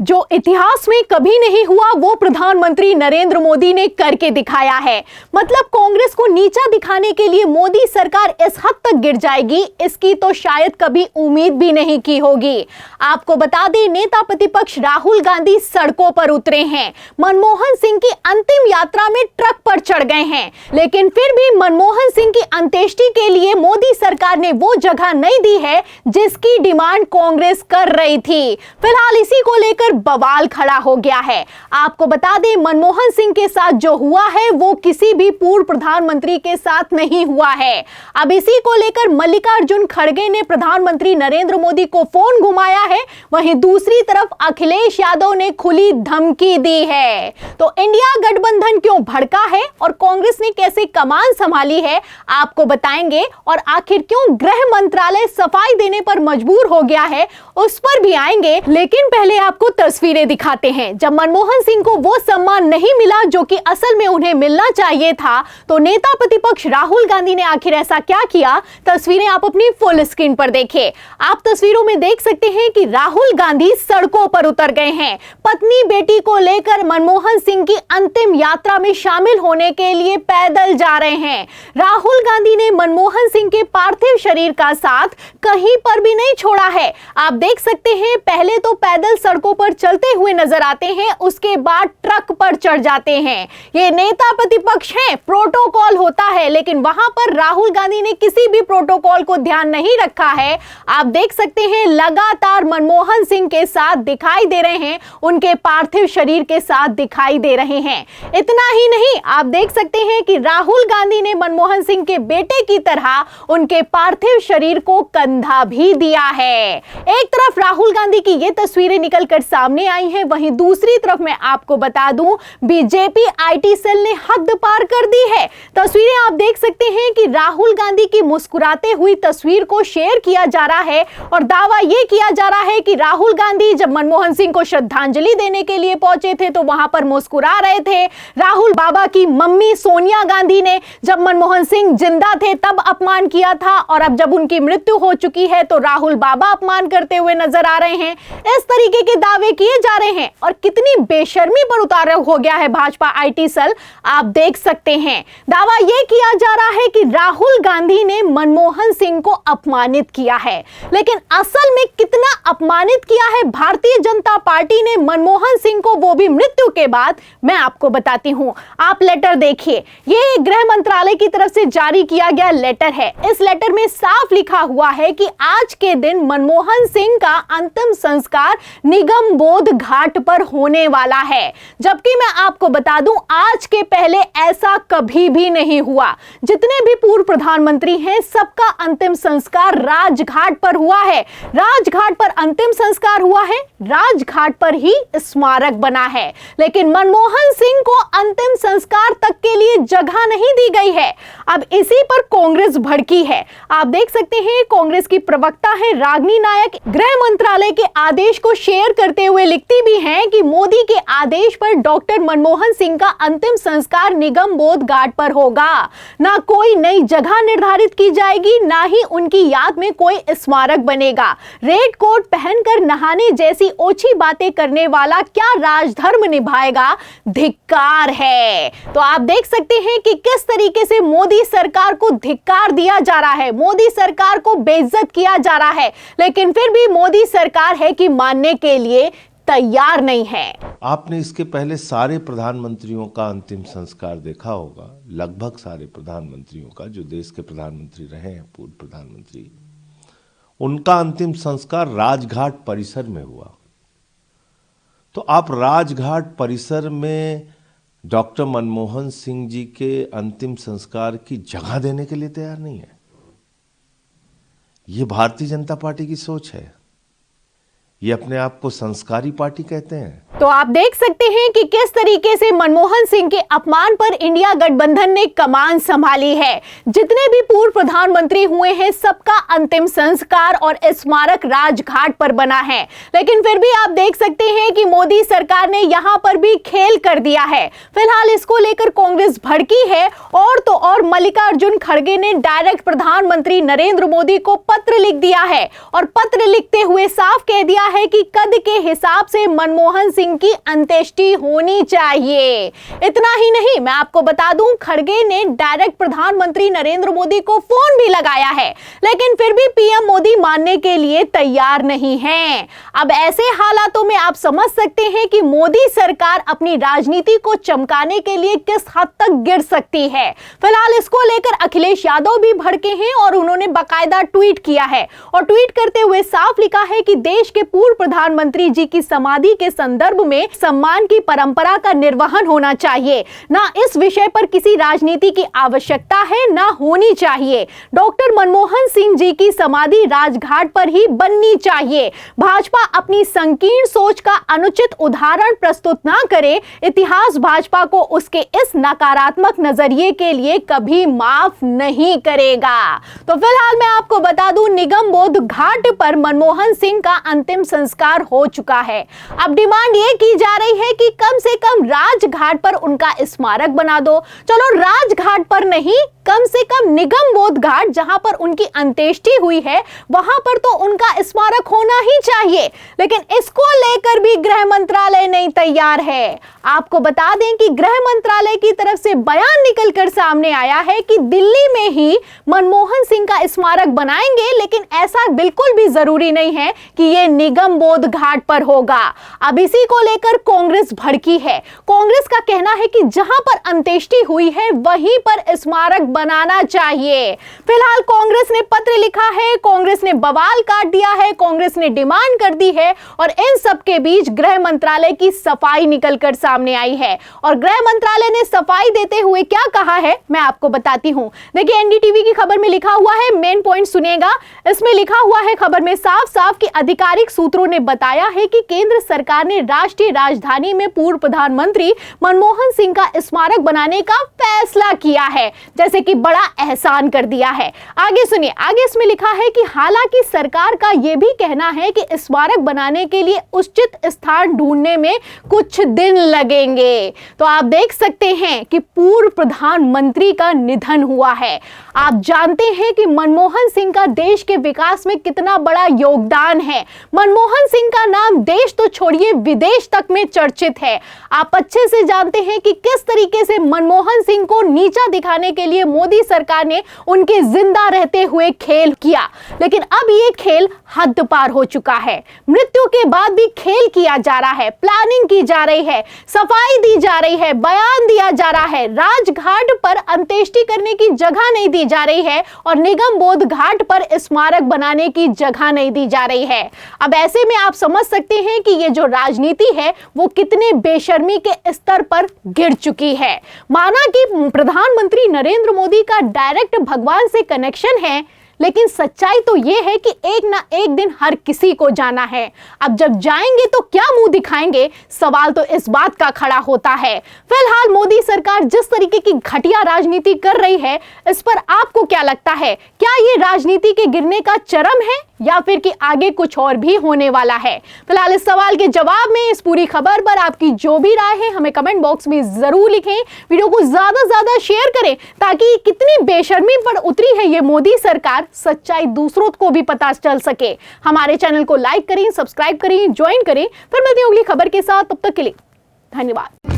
जो इतिहास में कभी नहीं हुआ वो प्रधानमंत्री नरेंद्र मोदी ने करके दिखाया है। मतलब कांग्रेस को नीचा दिखाने के लिए मोदी सरकार इस हद तक गिर जाएगी, इसकी तो शायद कभी उम्मीद भी नहीं की होगी। आपको बता दें, नेता प्रतिपक्ष राहुल गांधी सड़कों पर उतरे हैं, मनमोहन सिंह की अंतिम यात्रा में ट्रक पर चढ़ गए हैं, लेकिन फिर भी मनमोहन सिंह की अंत्येष्टि के लिए मोदी सरकार ने वो जगह नहीं दी है जिसकी डिमांड कांग्रेस कर रही थी। फिलहाल इसी को लेकर बवाल खड़ा हो गया है। आपको बता दें, मनमोहन सिंह के साथ जो हुआ है वो किसी भी पूर्व प्रधानमंत्री के साथ नहीं हुआ है। अब इसी को लेकर मल्लिकार्जुन खड़गे ने प्रधानमंत्री नरेंद्र मोदी को फोन घुमाया है, वहीं दूसरी तरफ अखिलेश यादव ने खुली धमकी दी है। तो इंडिया गठबंधन क्यों भड़का है और कांग्रेस ने कैसे कमान संभाली है, आपको बताएंगे। और आखिर क्यों गृह मंत्रालय सफाई देने पर मजबूर हो गया है, उस पर भी आएंगे। लेकिन पहले आपको तस्वीरें दिखाते हैं। जब मनमोहन सिंह को वो सम्मान नहीं मिला जो कि असल में उन्हें मिलना चाहिए था, तो नेता प्रतिपक्ष राहुल गांधी ने आखिर ऐसा क्या किया, तस्वीरें आप अपनी फुल स्क्रीन पर देखें। आप तस्वीरों में देख सकते हैं कि राहुल गांधी सड़कों पर उतर गए हैं। पत्नी बेटी को लेकर मनमोहन सिंह की अंतिम यात्रा में शामिल होने के लिए पैदल जा रहे हैं। राहुल गांधी ने मनमोहन सिंह के पार्थिव शरीर का साथ कहीं पर भी नहीं छोड़ा है। आप देख सकते हैं, पहले तो पैदल सड़कों पर चलते हुए नजर आते हैं, उसके बाद ट्रक पर चढ़ जाते हैं। ये नेता प्रतिपक्ष हैं, प्रोटोकॉल होता है, लेकिन वहां पर राहुल गांधी ने किसी भी प्रोटोकॉल को ध्यान नहीं रखा है। आप देख सकते हैं, लगातार मनमोहन सिंह के साथ दिखाई दे रहे हैं, उनके पार्थिव शरीर के साथ दिखाई दे रहे हैं। इतना ही नहीं, आप देख सकते हैं कि राहुल गांधी ने मनमोहन सिंह के बेटे की तरह उनके पार्थिव शरीर को कंधा भी दिया है। एक तरफ राहुल गांधी की ये तस्वीरें निकलकर सामने आई हैं, वहीं दूसरी तरफ मैं आपको बता दूं, बीजेपी आईटी सेल ने हद पार कर दी है। तस्वीरें आप देख सकते हैं कि राहुल गांधी की मुस्कुराते हुई तस्वीर को शेयर किया जा रहा है और दावा यह किया जा रहा है कि राहुल गांधी जब मनमोहन सिंह को श्रद्धांजलि देने के लिए पहुंचे थे तो वहां पर मुस्कुरा रहे थे। राहुल बाबा की मम्मी सोनिया गांधी ने जब मनमोहन सिंह जिंदा थे तब अपमान किया था, और अब जब उनकी मृत्यु हो चुकी है तो राहुल बाबा अपमान करते हुए नजर आ रहे हैं। इस तरीके के दावे किए जा रहे हैं और कितनी बेशर्मी पर उतार हो गया है भाजपा आईटी सेल, आप देख सकते हैं। दावा यह किया जा रहा है कि राहुल गांधी ने मनमोहन सिंह को अपमानित किया है, लेकिन असल में कितना अपमानित किया है भारतीय जनता पार्टी ने मनमोहन सिंह को, वो भी मृत्यु के बाद, मैं आपको बताती हूं। आप लेटर देखिए, यह गृह मंत्रालय की तरफ से जारी किया गया लेटर है। इस लेटर में साफ लिखा हुआ है कि आज के दिन मनमोहन सिंह का अंतिम संस्कार निगम बोध घाट पर होने वाला है, जबकि मैं आपको बता दूं, आज के पहले ऐसा कभी भी नहीं हुआ। जितने भी पूर्व प्रधानमंत्री हैं, सबका अंतिम संस्कार राजघाट पर हुआ है। राजघाट पर अंतिम संस्कार हुआ है, राजघाट पर ही स्मारक बना है, लेकिन मनमोहन सिंह को अंतिम संस्कार तक के लिए जगह नहीं दी गई है। अब इसी पर कांग्रेस भड़की है। आप देख सकते हैं, कांग्रेस की प्रवक्ता है रागिनी नायक, गृह मंत्रालय के आदेश को शेयर करते हुए लिखती भी हैं कि मोदी के आदेश पर डॉक्टर मनमोहन सिंह का अंतिम संस्कार निगम बोध घाट पर होगा। ना कोई नई जगह निर्धारित की जाएगी, ना ही उनकी याद में कोई स्मारक बनेगा। रेड कोट पहनकर नहाने जैसी ओछी बातें करने वाला क्या राजधर्म निभाएगा, धिक्कार है। तो आप देख सकते हैं कि किस तरीके से मोदी सरकार को धिक्कार दिया जा रहा है, मोदी सरकार को बेइज्जत किया जा रहा है, लेकिन फिर भी मोदी सरकार है कि मानने के लिए तैयार नहीं है। आपने इसके पहले सारे प्रधानमंत्रियों का अंतिम संस्कार देखा होगा, लगभग सारे प्रधानमंत्रियों का, जो देश के प्रधानमंत्री रहे हैं, पूर्व प्रधानमंत्री, उनका अंतिम संस्कार राजघाट परिसर में हुआ। तो आप राजघाट परिसर में डॉक्टर मनमोहन सिंह जी के अंतिम संस्कार की जगह देने के लिए तैयार नहीं है। ये भारतीय जनता पार्टी की सोच है। ये अपने आप को संस्कारी पार्टी कहते हैं। तो आप देख सकते हैं कि किस तरीके से मनमोहन सिंह के अपमान पर इंडिया गठबंधन ने कमान संभाली है। जितने भी पूर्व प्रधानमंत्री हुए हैं, सबका अंतिम संस्कार और स्मारक राजघाट पर बना है, लेकिन फिर भी आप देख सकते हैं कि मोदी सरकार ने यहां पर भी खेल कर दिया है। फिलहाल इसको लेकर कांग्रेस भड़की है, और तो और मल्लिकार्जुन खड़गे ने डायरेक्ट प्रधानमंत्री नरेंद्र मोदी को पत्र लिख दिया है, और पत्र लिखते हुए साफ कह दिया है कि कद के हिसाब से मनमोहन सिंह की अंत्येष्टि होनी चाहिए। इतना ही नहीं, मैं आपको बता दूं, खड़गे ने डायरेक्ट प्रधानमंत्री नरेंद्र मोदी को फोन भी लगाया है, लेकिन फिर भी पीएम मोदी मानने के लिए तैयार नहीं हैं। अब ऐसे हालातों में आप समझ सकते हैं कि मोदी सरकार अपनी राजनीति को चमकाने के लिए किस हद तक गिर सकती है। फिलहाल इसको लेकर अखिलेश यादव भी भड़के हैं और उन्होंने बाकायदा ट्वीट किया है और ट्वीट करते हुए साफ लिखा है कि देश के पूर्व प्रधानमंत्री जी की समाधि के संदर्भ में सम्मान की परंपरा का निर्वहन होना चाहिए। ना इस विषय पर किसी राजनीति की आवश्यकता है, ना होनी चाहिए। डॉक्टर मनमोहन सिंह जी की समाधि राजघाट पर ही बननी चाहिए। भाजपा अपनी संकीर्ण सोच का अनुचित उदाहरण प्रस्तुत ना करे। इतिहास भाजपा को उसके इस नकारात्मक नजरिए के लिए कभी माफ नहीं करेगा। तो फिलहाल मैं आपको बता दूं, निगमबोध घाट पर मनमोहन सिंह का अंतिम संस्कार हो चुका है। अब डिमांड ये की जा रही है कि कम से कम राजघाट पर उनका स्मारक बना दो। चलो राजघाट पर नहीं, कम से कम निगमबोध घाट जहां पर उनकी अंत्येष्टि हुई है वहां पर तो उनका स्मारक होना ही चाहिए। लेकिन इसको लेकर भी गृह मंत्रालय नहीं तैयार है। आपको बता दें कि गृह मंत्रालय की तरफ से बयान निकलकर सामने आया है कि दिल्ली में ही मनमोहन सिंह का स्मारक बनाएंगे, लेकिन ऐसा बिल्कुल भी जरूरी नहीं है कि यह निगमबोध घाट पर होगा। अब इसी को लेकर कांग्रेस भड़की है। कांग्रेस का कहना है कि जहां पर अंत्येष्टि हुई है वहीं पर स्मारक बनाना चाहिए। फिलहाल कांग्रेस ने पत्र लिखा है, कांग्रेस ने बवाल काट दिया है, कांग्रेस ने डिमांड कर दी है और इन सब के बीच गृह मंत्रालय की सफाई निकलकर सामने आई है। और गृह मंत्रालय ने सफाई देते हुए क्या कहा है मैं आपको बताती हूं। देखिए, एनडीटीवी की खबर में लिखा हुआ है, मेन पॉइंट सुनिएगा। इसमें लिखा हुआ है खबर में साफ साफ कि आधिकारिक सूत्रों ने बताया है कि केंद्र सरकार ने राष्ट्रीय राजधानी में पूर्व प्रधानमंत्री मनमोहन सिंह का स्मारक बनाने का फैसला किया है, जैसे कि बड़ा एहसान कर दिया है। आगे सुनिए, आगे इसमें लिखा है कि हालांकि सरकार का यह भी कहना है कि स्मारक बनाने के लिए उचित स्थान ढूंढने में कुछ दिन लगेंगे। तो आप देख सकते हैं कि पूर्व प्रधानमंत्री का निधन हुआ है। आप जानते हैं कि मनमोहन सिंह का देश के विकास में कितना बड़ा योगदान है। मनमोहन सिंह का नाम देश तो छोड़िए विदेश तक में चर्चित है। आप अच्छे से जानते हैं कि किस तरीके से मनमोहन सिंह को नीचा दिखाने के लिए मोदी सरकार ने उनके जिंदा रहते हुए खेल किया, लेकिन अब ये खेल हद पार हो चुका है। मृत्यु के बाद भी खेल किया जा रहा है, प्लानिंग की जा रही है, सफाई दी जा रही है, बयान दिया जा रहा है। राजघाट पर अंत्येष्टि करने की जगह नहीं दी जा रही है और निगमबोध घाट पर स्मारक बनाने की जगह नहीं दी जा रही है। अब ऐसे में आप समझ सकते हैं कि ये जो राजनीति है वो कितने बेशर्मी के स्तर पर गिर चुकी है। माना कि प्रधानमंत्री नरेंद्र मोदी का डायरेक्ट भगवान से कनेक्शन है, लेकिन सच्चाई तो यह है कि एक ना एक दिन हर किसी को जाना है। अब जब जाएंगे तो क्या मुंह दिखाएंगे, सवाल तो इस बात का खड़ा होता है। फिलहाल मोदी सरकार जिस तरीके की घटिया राजनीति कर रही है, इस पर आपको क्या लगता है? क्या ये राजनीति के गिरने का चरम है या फिर कि आगे कुछ और भी होने वाला है? फिलहाल इस सवाल के जवाब में, इस पूरी खबर पर आपकी जो भी राय है हमें कमेंट बॉक्स में जरूर लिखें। वीडियो को ज्यादा से ज्यादा शेयर करें ताकि कितनी बेशर्मी पर उतरी है ये मोदी सरकार, सच्चाई दूसरों को भी पता चल सके। हमारे चैनल को लाइक करें, सब्सक्राइब करें, ज्वाइन करें। फिर मिलते हैं अगली खबर के साथ, तब तक के लिए धन्यवाद।